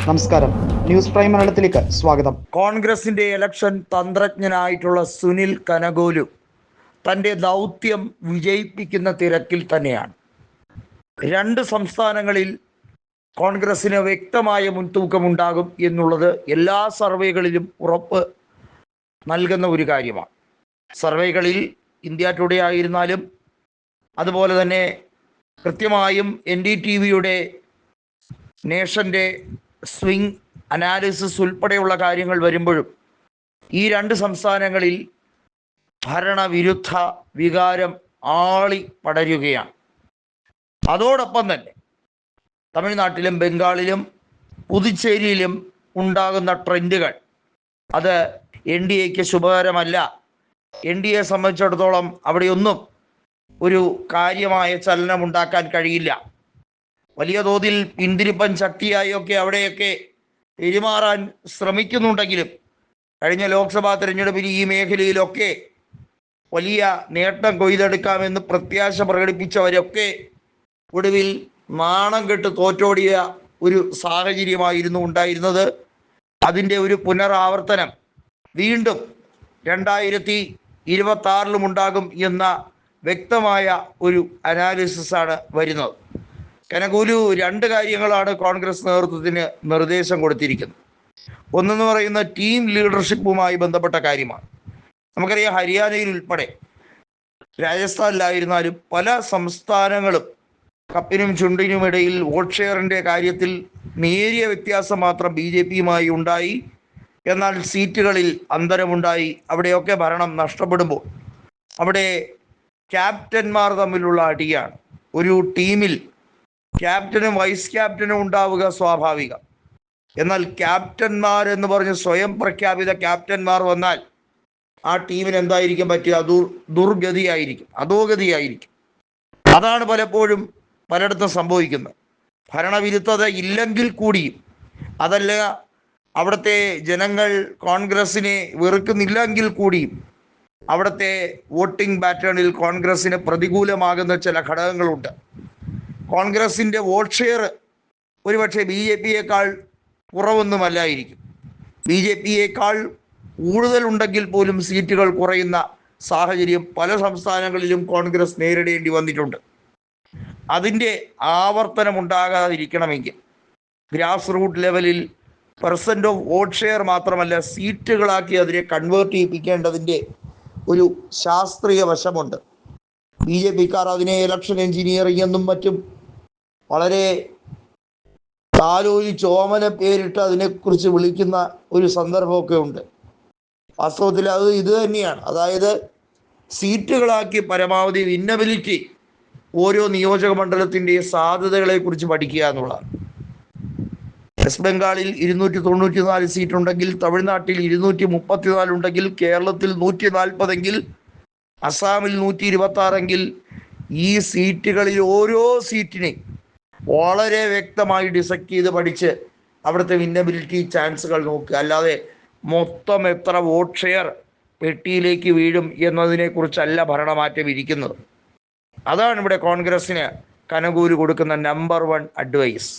നമസ്കാരം, news prime മലയാളത്തിലേക്ക് സ്വാഗതം. കോൺഗ്രസിന്റെ ഇലക്ഷൻ തന്ത്രജ്ഞനായിട്ടുള്ള സുനിൽ കനകോലു തൻ്റെ ദൗത്യം വിജയിപ്പിക്കുന്ന തിരക്കിൽ തന്നെയാണ്. 2 സംസ്ഥാനങ്ങളിൽ കോൺഗ്രസിന് വ്യക്തമായ മുൻതൂക്കമുണ്ടാകും എന്നുള്ളത് എല്ലാ സർവേകളിലും ഉറപ്പ് നൽകുന്ന ഒരു കാര്യമാണ്. സർവേകളിൽ ഇന്ത്യ ടുഡേ ആയിരുന്നാലും അതുപോലെ തന്നെ കൃത്യമായും NDTVയുടെ നേഷൻ്റെ സ്വിംഗ് അനാലിസിസ് ഉൾപ്പെടെയുള്ള കാര്യങ്ങൾ വരുമ്പോഴും ഈ 2 സംസ്ഥാനങ്ങളിൽ ഭരണവിരുദ്ധ വികാരം ആളി പടരുകയാണ്. അതോടൊപ്പം തന്നെ തമിഴ്നാട്ടിലും ബംഗാളിലും പുതുച്ചേരിയിലും ഉണ്ടാകുന്ന ട്രെൻഡുകൾ അത് NDAക്ക് ശുഭകരമല്ല. NDAയെ സംബന്ധിച്ചിടത്തോളം അവിടെയൊന്നും ഒരു കാര്യമായ ചലനം ഉണ്ടാക്കാൻ കഴിയില്ല. വലിയ തോതിൽ പിന്തിരിപ്പൻ ശക്തിയായൊക്കെ അവിടെയൊക്കെ പെരുമാറാൻ ശ്രമിക്കുന്നുണ്ടെങ്കിലും കഴിഞ്ഞ ലോക്സഭാ തെരഞ്ഞെടുപ്പിൽ ഈ മേഖലയിലൊക്കെ വലിയ നേട്ടം കൊയ്തെടുക്കാമെന്ന് പ്രത്യാശ പ്രകടിപ്പിച്ചവരൊക്കെ ഒടുവിൽ നാണം കെട്ട് തോറ്റോടിയ ഒരു സാഹചര്യമായിരുന്നു ഉണ്ടായിരുന്നത്. അതിൻ്റെ ഒരു പുനരാവർത്തനം വീണ്ടും 2026 ഉണ്ടാകും എന്ന വ്യക്തമായ ഒരു അനാലിസിസാണ് വരുന്നത്. കനകോലു 2 കാര്യങ്ങളാണ് കോൺഗ്രസ് നേതൃത്വത്തിന് നിർദ്ദേശം കൊടുത്തിരിക്കുന്നത്. ഒന്നെന്ന് പറയുന്ന ടീം ലീഡർഷിപ്പുമായി ബന്ധപ്പെട്ട കാര്യമാണ്. നമുക്കറിയാം, ഹരിയാനയിൽ ഉൾപ്പെടെ രാജസ്ഥാനിലായിരുന്നാലും പല സംസ്ഥാനങ്ങളും കപ്പിനും ചുണ്ടിനുമിടയിൽ വോട്ട് ഷെയറിൻ്റെ കാര്യത്തിൽ നേരിയ വ്യത്യാസം മാത്രം BJPയുമായി ഉണ്ടായി. എന്നാൽ സീറ്റുകളിൽ അന്തരമുണ്ടായി. അവിടെയൊക്കെ ഭരണം നഷ്ടപ്പെടുമ്പോൾ അവിടെ ക്യാപ്റ്റന്മാർ തമ്മിലുള്ള അടിയാണ്. ഒരു ടീമിൽ ക്യാപ്റ്റനും വൈസ് ക്യാപ്റ്റനും ഉണ്ടാവുക സ്വാഭാവികം. എന്നാൽ ക്യാപ്റ്റന്മാർ എന്ന് പറഞ്ഞ് സ്വയം പ്രഖ്യാപിത ക്യാപ്റ്റന്മാർ വന്നാൽ ആ ടീമിന് എന്തായിരിക്കും പറ്റുക? ദുർഗതിയായിരിക്കും, അധോഗതിയായിരിക്കും. അതാണ് പലപ്പോഴും പലയിടത്തും സംഭവിക്കുന്നത്. ഭരണവിരുദ്ധത ഇല്ലെങ്കിൽ കൂടിയും, അതല്ല അവിടുത്തെ ജനങ്ങൾ കോൺഗ്രസിനെ വെറുക്കുന്നില്ലെങ്കിൽ കൂടിയും അവിടുത്തെ വോട്ടിംഗ് പാറ്റേണിൽ കോൺഗ്രസിന് പ്രതികൂലമാകുന്ന ചില ഘടകങ്ങളുണ്ട്. കോൺഗ്രസിൻ്റെ വോട്ട് ഷെയർ ഒരുപക്ഷെ BJPയേക്കാൾ കുറവൊന്നുമല്ലായിരിക്കും. BJPയേക്കാൾ കൂടുതലുണ്ടെങ്കിൽ പോലും സീറ്റുകൾ കുറയുന്ന സാഹചര്യം പല സംസ്ഥാനങ്ങളിലും കോൺഗ്രസ് നേരിടേണ്ടി വന്നിട്ടുണ്ട്. അതിൻ്റെ ആവർത്തനം ഉണ്ടാകാതിരിക്കണമെങ്കിൽ ഗ്രാസ് റൂട്ട് ലെവലിൽ പെർസെൻ്റ് ഓഫ് വോട്ട് ഷെയർ മാത്രമല്ല, സീറ്റുകളാക്കി അതിനെ കൺവേർട്ട് ചെയ്യിപ്പിക്കേണ്ടതിൻ്റെ ഒരു ശാസ്ത്രീയ വശമുണ്ട്. BJPക്കാർ അതിനെ ഇലക്ഷൻ എഞ്ചിനീയറിംഗ് എന്നും മറ്റും വളരെ താലോലി ചോമന പേരിട്ട് അതിനെക്കുറിച്ച് വിളിക്കുന്ന ഒരു സന്ദർഭമൊക്കെ ഉണ്ട്. വാസ്തവത്തിൽ അത് ഇത് തന്നെയാണ്. അതായത് സീറ്റുകളാക്കി പരമാവധി വിന്നബിലിറ്റി ഓരോ നിയോജക മണ്ഡലത്തിൻ്റെ സാധ്യതകളെക്കുറിച്ച് പഠിക്കുക എന്നുള്ളതാണ്. വെസ്റ്റ് ബംഗാളിൽ 294 സീറ്റുണ്ടെങ്കിൽ, തമിഴ്നാട്ടിൽ 234 ഉണ്ടെങ്കിൽ, കേരളത്തിൽ 140 എങ്കിൽ, അസാമിൽ 126 എങ്കിൽ, ഈ സീറ്റുകളിൽ ഓരോ സീറ്റിനെയും വളരെ വ്യക്തമായി ഡിസക്ട് ചെയ്ത് പഠിച്ച് അവിടുത്തെ വിന്നബിലിറ്റി ചാൻസുകൾ നോക്കുക. അല്ലാതെ മൊത്തം എത്ര വോട്ട് ഷെയർ പെട്ടിയിലേക്ക് വീഴും എന്നതിനെക്കുറിച്ചല്ല ഭരണമാറ്റം ഇരിക്കുന്നത്. അതാണ് ഇവിടെ കോൺഗ്രസ്സിന് കനകോലു കൊടുക്കുന്ന നമ്പർ 1 അഡ്വൈസ്.